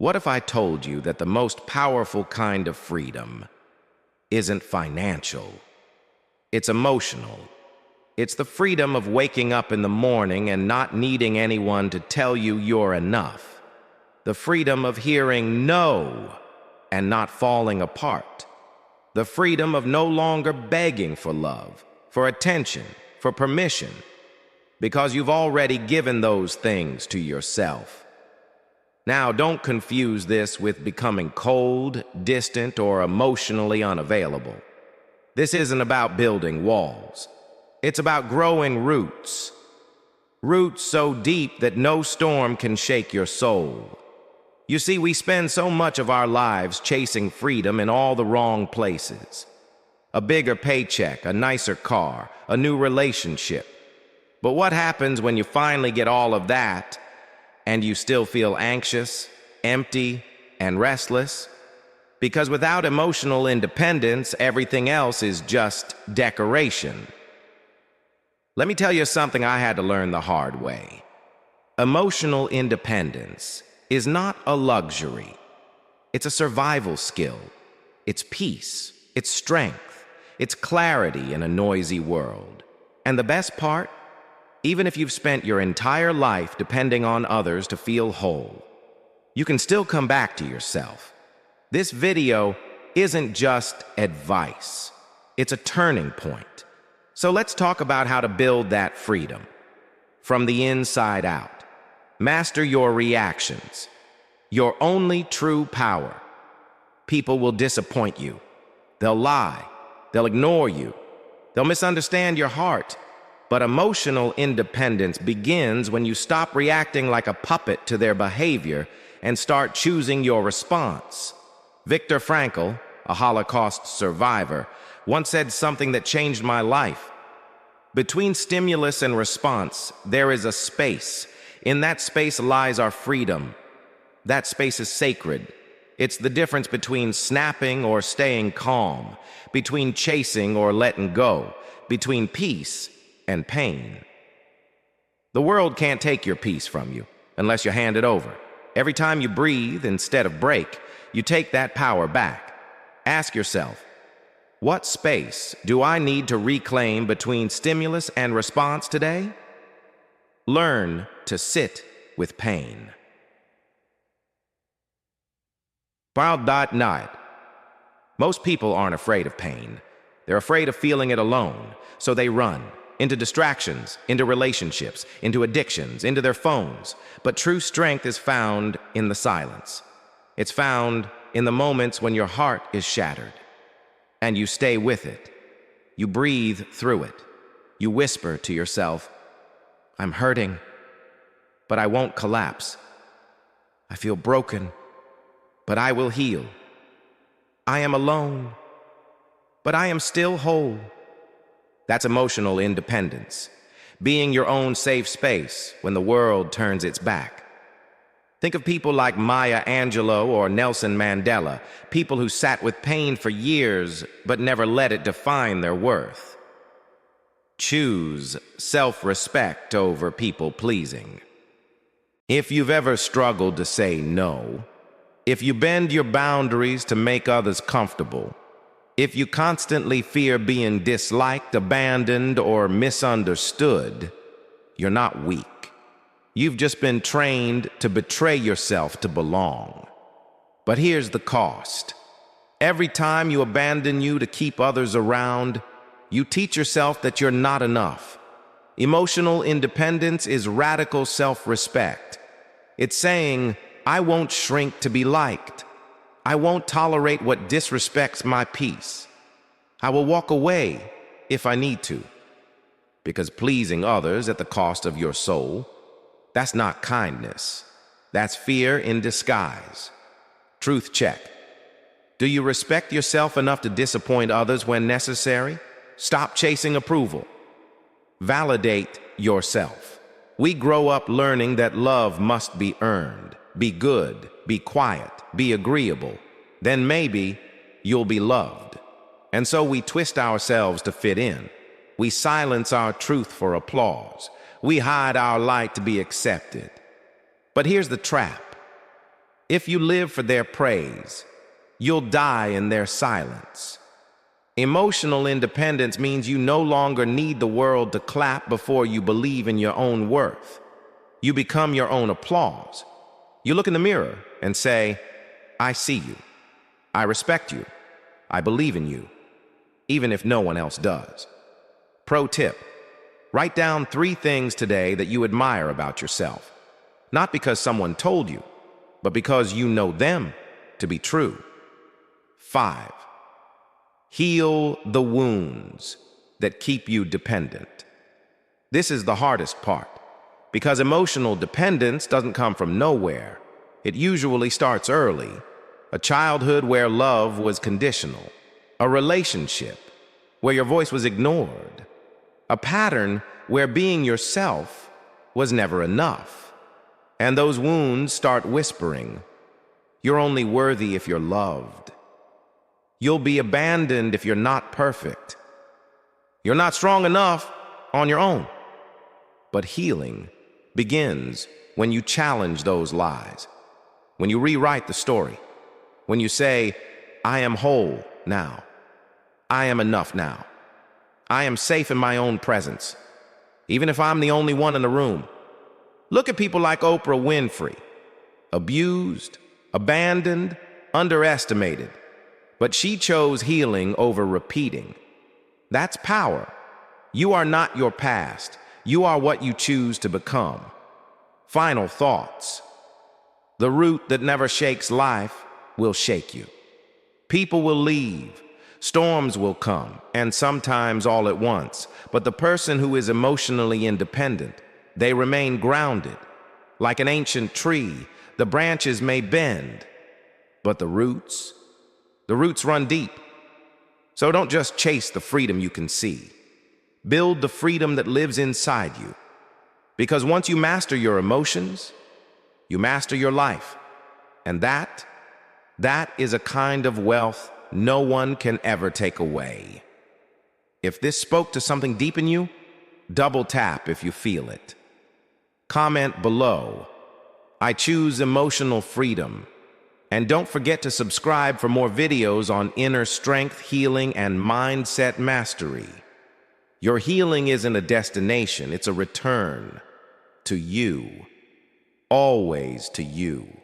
What if I told you that the most powerful kind of freedom isn't financial? It's emotional. It's the freedom of waking up in the morning and not needing anyone to tell you you're enough. The freedom of hearing no and not falling apart. The freedom of no longer begging for love, for attention, for permission, because you've already given those things to yourself. Now, don't confuse this with becoming cold, distant, or emotionally unavailable. This isn't about building walls. It's about growing roots. Roots so deep that no storm can shake your soul. You see, we spend so much of our lives chasing freedom in all the wrong places. A bigger paycheck, a nicer car, a new relationship. But what happens when you finally get all of that and you still feel anxious, empty, and restless? Because without emotional independence, everything else is just decoration. Let me tell you something I had to learn the hard way. Emotional independence is not a luxury. It's a survival skill. It's peace. It's strength. It's clarity in a noisy world. And the best part? Even if you've spent your entire life depending on others to feel whole, you can still come back to yourself. This video isn't just advice. It's a turning point. So let's talk about how to build that freedom from the inside out. Master your reactions. Your only true power. People will disappoint you. They'll lie. They'll ignore you. They'll misunderstand your heart. But emotional independence begins when you stop reacting like a puppet to their behavior and start choosing your response. Viktor Frankl, a Holocaust survivor, once said something that changed my life. Between stimulus and response, there is a space. In that space lies our freedom. That space is sacred. It's the difference between snapping or staying calm, between chasing or letting go, between peace and pain. The world can't take your peace from you unless you hand it over. Every time you breathe instead of break, you take that power back. Ask yourself, what space do I need to reclaim between stimulus and response today? Learn to sit with pain. Night. Most people aren't afraid of pain. They're afraid of feeling it alone, so they run. Into distractions, into relationships, into addictions, into their phones. But true strength is found in the silence. It's found in the moments when your heart is shattered. And you stay with it. You breathe through it. You whisper to yourself, I'm hurting, but I won't collapse. I feel broken, but I will heal. I am alone, but I am still whole. That's emotional independence, being your own safe space when the world turns its back. Think of people like Maya Angelou or Nelson Mandela, people who sat with pain for years but never let it define their worth. Choose self-respect over people-pleasing. If you've ever struggled to say no, if you bend your boundaries to make others comfortable, if you constantly fear being disliked, abandoned, or misunderstood, you're not weak. You've just been trained to betray yourself to belong. But here's the cost. Every time you abandon you to keep others around, you teach yourself that you're not enough. Emotional independence is radical self-respect. It's saying, I won't shrink to be liked. I won't tolerate what disrespects my peace. I will walk away if I need to. Because pleasing others at the cost of your soul, that's not kindness. That's fear in disguise. Truth check. Do you respect yourself enough to disappoint others when necessary? Stop chasing approval. Validate yourself. We grow up learning that love must be earned. Be good, be quiet, be agreeable. Then maybe you'll be loved. And so we twist ourselves to fit in. We silence our truth for applause. We hide our light to be accepted. But here's the trap. If you live for their praise, you'll die in their silence. Emotional independence means you no longer need the world to clap before you believe in your own worth. You become your own applause. You look in the mirror and say, I see you. I respect you. I believe in you, even if no one else does. Pro tip: write down 3 things today that you admire about yourself, not because someone told you, but because you know them to be true. 5. Heal the wounds that keep you dependent. This is the hardest part, because emotional dependence doesn't come from nowhere. It usually starts early: a childhood where love was conditional, a relationship where your voice was ignored, a pattern where being yourself was never enough. And those wounds start whispering, you're only worthy if you're loved. You'll be abandoned if you're not perfect. You're not strong enough on your own. But healing begins when you challenge those lies, when you rewrite the story, when you say, I am whole now. I am enough now. I am safe in my own presence, even if I'm the only one in the room. Look at people like Oprah Winfrey, abused, abandoned, underestimated, but she chose healing over repeating. That's power. You are not your past. You are what you choose to become. Final thoughts. The root that never shakes life will shake you. People will leave. Storms will come, and sometimes all at once. But the person who is emotionally independent, they remain grounded. Like an ancient tree, the branches may bend, but the roots run deep. So don't just chase the freedom you can see. Build the freedom that lives inside you. Because once you master your emotions, you master your life. And that is a kind of wealth no one can ever take away. If this spoke to something deep in you, double tap if you feel it. Comment below, I choose emotional freedom. And don't forget to subscribe for more videos on inner strength, healing, and mindset mastery. Your healing isn't a destination, it's a return to you. Always to you.